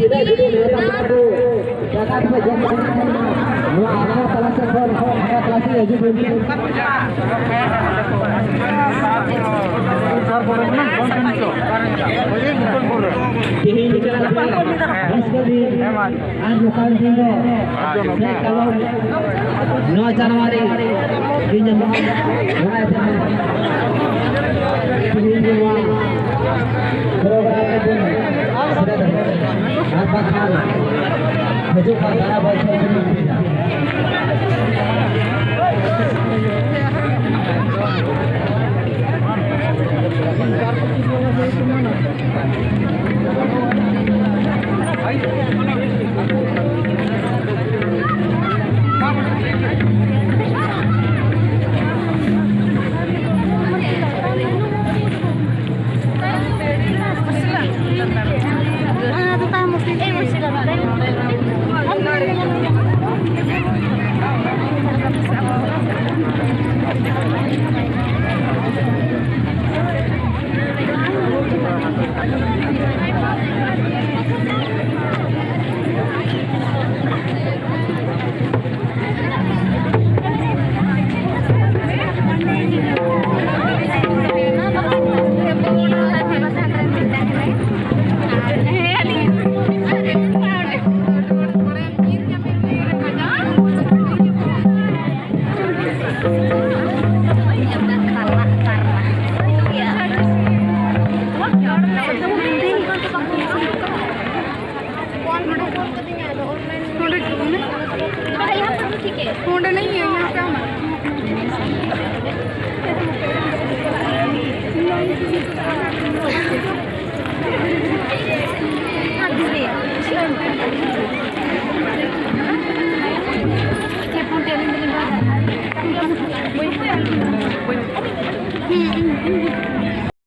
tidak jadi mereka baru jangan menjadi wah ana telah sekor ana telah sih jadi ini jalan apa sekali anu kan dino kalau 9 Januari ini program pun sudah apakah hujung pada bahasa Indonesia